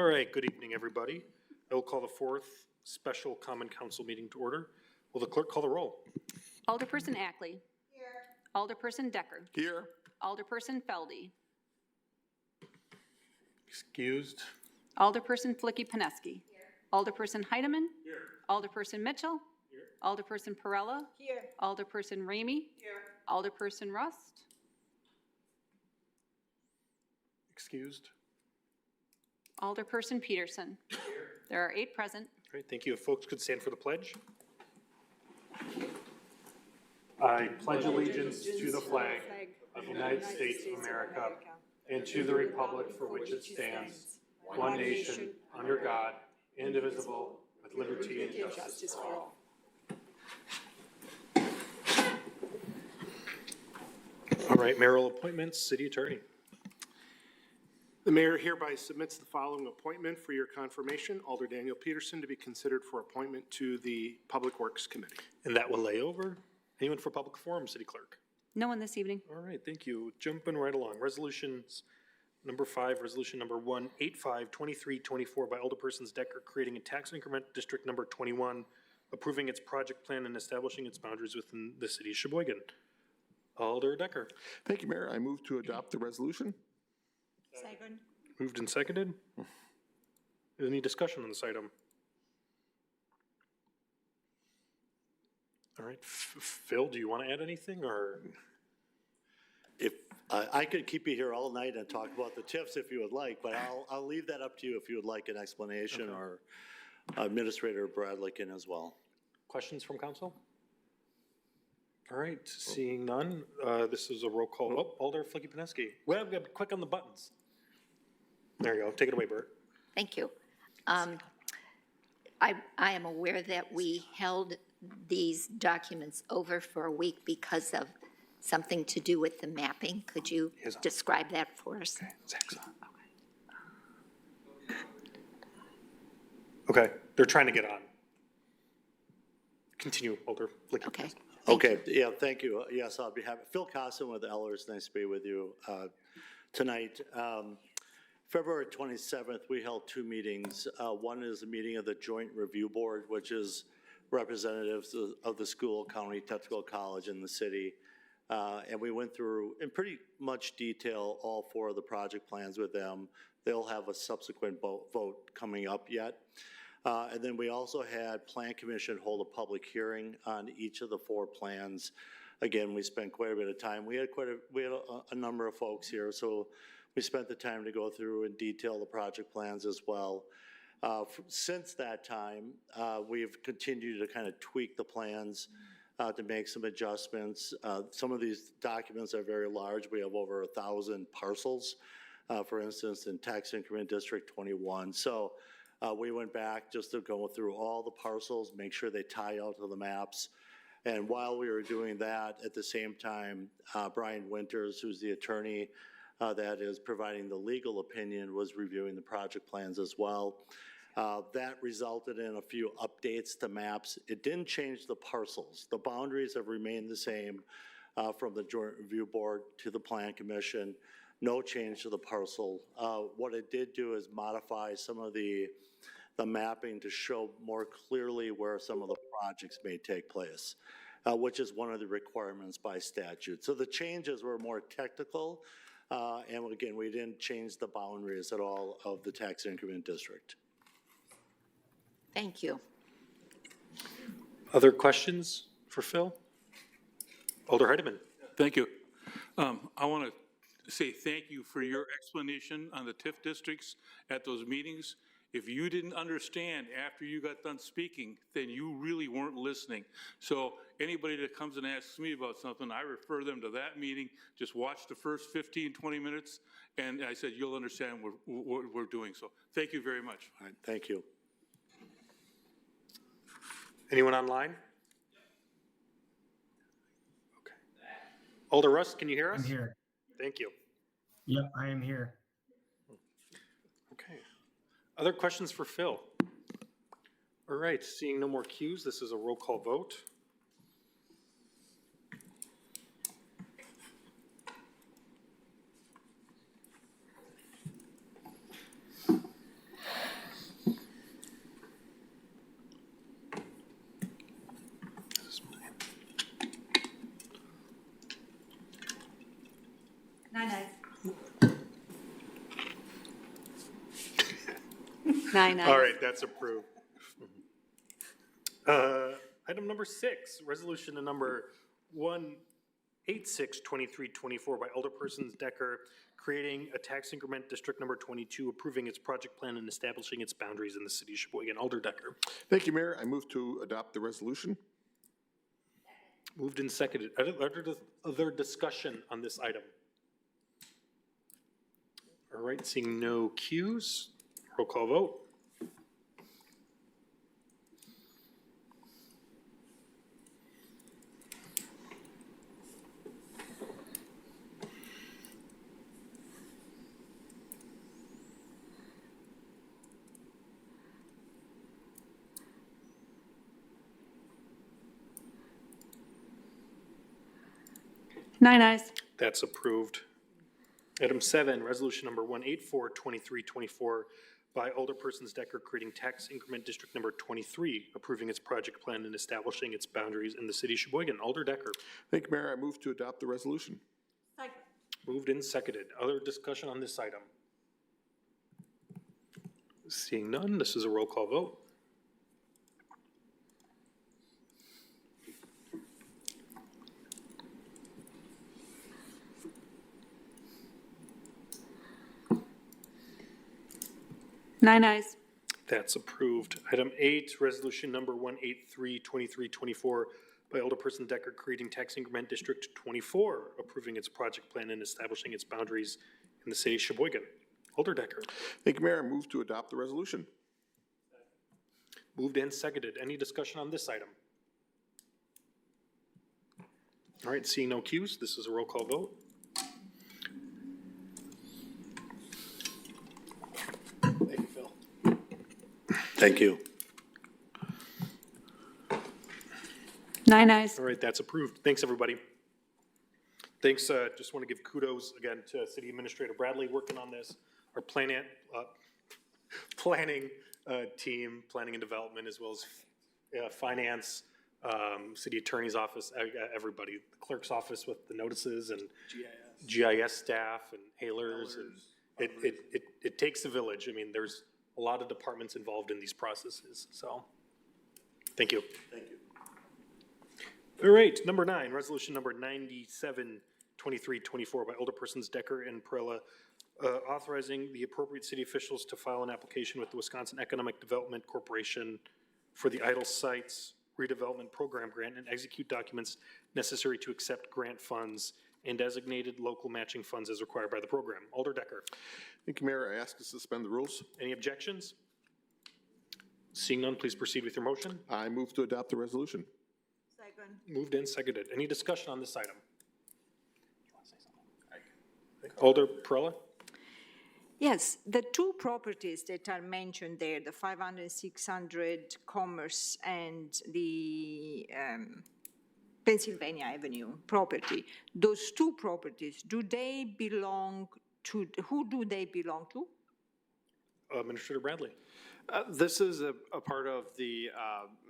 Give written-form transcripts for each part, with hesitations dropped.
All right, good evening, everybody. I will call the fourth special common council meeting to order. Will the clerk call the roll? Alderperson Ackley. Here. Alderperson Decker. Here. Alderperson Feldy. Excused. Alderperson Flicky-Peneski. Alderperson Heidemann. Here. Alderperson Mitchell. Here. Alderperson Perella. Here. Alderperson Ramey. Here. Alderperson Rust. Excused. Alderperson Peterson. Here. There are 8 present. Great, thank you. If folks could stand for the pledge. I pledge allegiance to the flag of the United States of America and to the republic for which it stands, one nation, under God, indivisible, with liberty and justice for all. All right, mayoral appointments, city attorney. The mayor hereby submits the following appointment for your confirmation. Alder Daniel Peterson to be considered for appointment to the Public Works Committee. And that will lay over. Anyone for public forum, city clerk? No one this evening. All right, thank you. Jumping right along. Resolutions number 5, resolution number 185-2324 by Alderpersons Decker, creating a tax increment district number 21, approving its project plan and establishing its boundaries within the city of Sheboygan. Alder Decker. Thank you, Mayor. I move to adopt the resolution. Second. Moved and seconded. Any discussion on this item? All right, Phil, do you want to add anything, or? If I could keep you here all night and talk about the TIFs if you would like, but I'll leave that up to you if you would like an explanation, okay. Or Administrator Bradley can as well. Questions from council? All right, seeing none, this is a roll call. Oh, Alder Flicky-Peneski. Well, we got to click on the buttons. There you go. Take it away, Bert. Thank you. I am aware that we held these documents over for a week because of something to do with the mapping. Could you describe that for us? Okay, Zach's on. Okay, they're trying to get on. Continue, Alder Flicky. Okay. Okay, yeah, thank you. Yes, I'll be happy. Phil Costin with Ellers, nice to be with you tonight. February 27th, we held 2 meetings. One is a meeting of the Joint Review Board, which is representatives of the school, county, technical college, and the city. And we went through in pretty much detail all 4 of the project plans with them. They'll have a subsequent vote coming up yet. And then we also had Plan Commission hold a public hearing on each of the 4 plans. Again, we spent quite a bit of time. We had a number of folks here, so we spent the time to go through and detail the project plans as well. Since that time, we've continued to kind of tweak the plans to make some adjustments. Some of these documents are very large. We have over 1,000 parcels, for instance, in Tax Increment District 21. So we went back just to go through all the parcels, make sure they tie out to the maps. And while we were doing that, at the same time, Brian Winters, who's the attorney that is providing the legal opinion, was reviewing the project plans as well. That resulted in a few updates to maps. It didn't change the parcels. The boundaries have remained the same from the Joint Review Board to the Plan Commission. No change to the parcel. What it did do is modify some of the mapping to show more clearly where some of the projects may take place, which is one of the requirements by statute. So the changes were more technical, and again, we didn't change the boundaries at all of the tax increment district. Thank you. Other questions for Phil? Alder Heidemann. Thank you. I want to say thank you for your explanation on the TIF districts at those meetings. If you didn't understand after you got done speaking, then you really weren't listening. So anybody that comes and asks me about something, I refer them to that meeting. Just watch the first 15, 20 minutes, and I said, you'll understand what we're doing. So thank you very much. All right, thank you. Anyone online? Okay. Alder Rust, can you hear us? I'm here. Thank you. Yep, I am here. Okay. Other questions for Phil? All right, seeing no more cues, this is a roll call vote. 9 ayes. All right, that's approved. Item number 6, resolution number 186-2324 by Alderpersons Decker, creating a tax increment district number 22, approving its project plan and establishing its boundaries in the city of Sheboygan. Alder Decker. Thank you, Mayor. I move to adopt the resolution. Moved and seconded. Other discussion on this item? All right, seeing no cues, roll call vote. Nine ayes. That's approved. Item 7, resolution number 184-2324 by Alderpersons Decker, creating tax increment district number 23, approving its project plan and establishing its boundaries in the city of Sheboygan. Alder Decker. Thank you, Mayor. I move to adopt the resolution. Moved and seconded. Other discussion on this item? Seeing none, this is a roll call vote. Nine ayes. That's approved. Item 8, resolution number 183-2324 by Alderperson Decker, creating tax increment district 24, approving its project plan and establishing its boundaries in the city of Sheboygan. Alder Decker. Thank you, Mayor. I move to adopt the resolution. Moved and seconded. Any discussion on this item? All right, seeing no cues, this is a roll call vote. Thank you, Phil. Thank you. Nine ayes. All right, that's approved. Thanks, everybody. Thanks, just want to give kudos again to City Administrator Bradley working on this, our planning team, planning and development, as well as finance, city attorney's office, everybody, the clerk's office with the notices, and GIS staff and hailers, and it takes a village. I mean, there's a lot of departments involved in these processes, so thank you. Thank you. All right, number 9, resolution number 97-2324 by Alderpersons Decker and Perella, authorizing the appropriate city officials to file an application with the Wisconsin Economic Development Corporation for the Idle Sites Redevelopment Program Grant and execute documents necessary to accept grant funds and designated local matching funds as required by the program. Alder Decker. Thank you, Mayor. I ask to suspend the rules. Any objections? Seeing none, please proceed with your motion. I move to adopt the resolution. Moved and seconded. Any discussion on this item? Alder Perella? Yes, the two properties that are mentioned there, the 500, 600 Commerce and the Pennsylvania Avenue property, those two properties, do they belong to, who do they belong to? Administrator Bradley. This is a part of the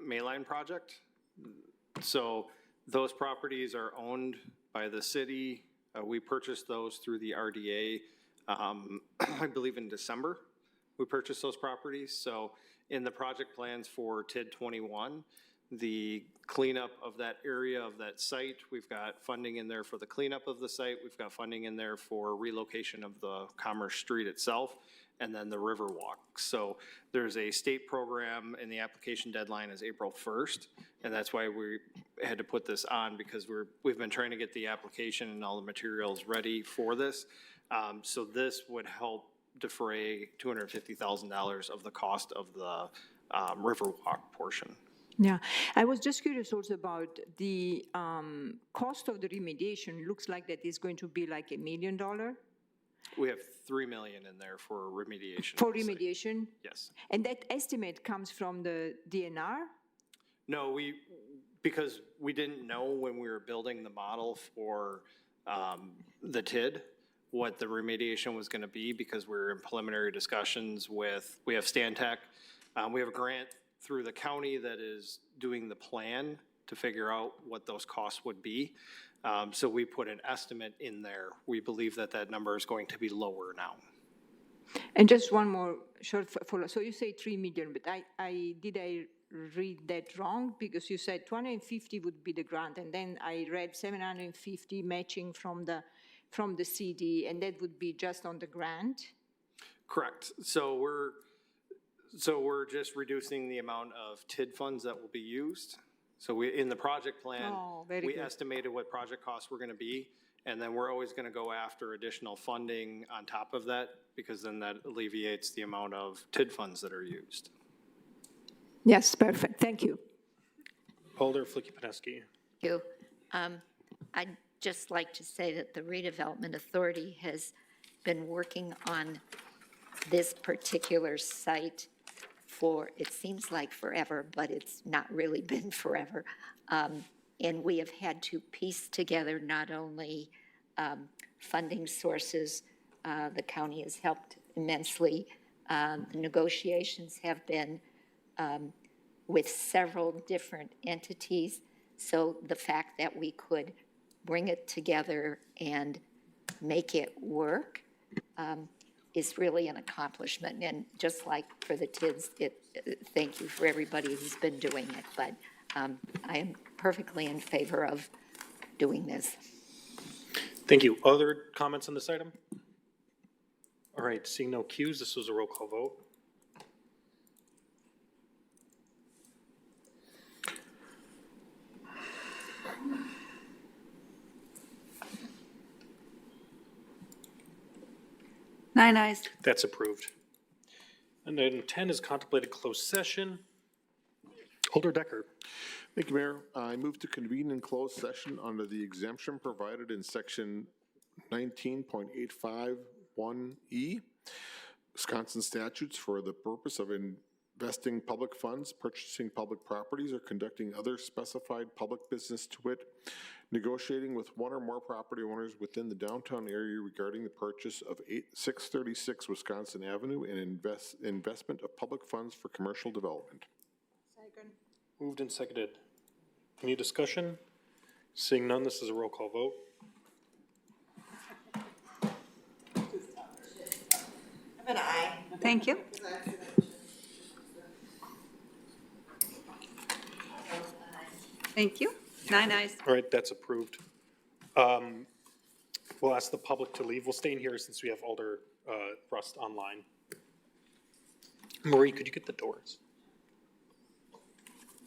Mainline project. So those properties are owned by the city. We purchased those through the RDA, I believe in December. We purchased those properties. So in the project plans for TID 21, the cleanup of that area of that site, we've got funding in there for the cleanup of the site. We've got funding in there for relocation of the Commerce Street itself, and then the Riverwalk. So there's a state program, and the application deadline is April 1st, and that's why we had to put this on, because we've been trying to get the application and all the materials ready for this. So this would help defray $250,000 of the cost of the Riverwalk portion. Yeah, I was just curious also about the cost of the remediation. Looks like that is going to be like $1 million We have $3 million in there for remediation. for remediation? Yes. And that estimate comes from the DNR? No, because we didn't know when we were building the model for the TID, what the remediation was going to be, because we were in preliminary discussions with, we have Stantec. We have a grant through the county that is doing the plan to figure out what those costs would be. So we put an estimate in there. We believe that that number is going to be lower now. And just one more short follow. So you say 3 million, but did I read that wrong? Because you said 250 would be the grant, and then I read 750 matching from the CD, and that would be just on the grant? Correct. So we're just reducing the amount of TID funds that will be used. So in the project plan, Oh, very we good. estimated what project costs were going to be, and then we're always going to go after additional funding on top of that, because then that alleviates the amount of TID funds that are used. Yes, perfect. Thank you. Alder Flicky-Peneski. you. I'd just like to say that the redevelopment authority has been working on this particular site for, it seems like forever, but it's not really been forever. And we have had to piece together not only funding sources, the county has helped immensely. The negotiations have been with several different entities. So the fact that we could bring it together and make it work is really an accomplishment. And just like for the TIDS, thank you for everybody who's been doing it. But I am perfectly in favor of doing this. Thank you. Other comments on this item? All right, seeing no cues, this was a roll call vote. Nine ayes. That's approved. And item 10 is contemplated closed session. Alder Decker. Thank you, Mayor. I move to convene in closed session under the exemption provided in section 19.851E, Wisconsin statutes for the purpose of investing public funds, purchasing public properties, or conducting other specified public business, to wit, negotiating with one or more property owners within the downtown area regarding the purchase of 636 Wisconsin Avenue and investment of public funds for commercial development. Moved and seconded. Any discussion? Seeing none, this is a roll call vote. Thank you. Thank you. Nine ayes. All right, that's approved. We'll ask the public to leave. We'll stay in here since we have Alder Rust online. Marie, could you get the doors?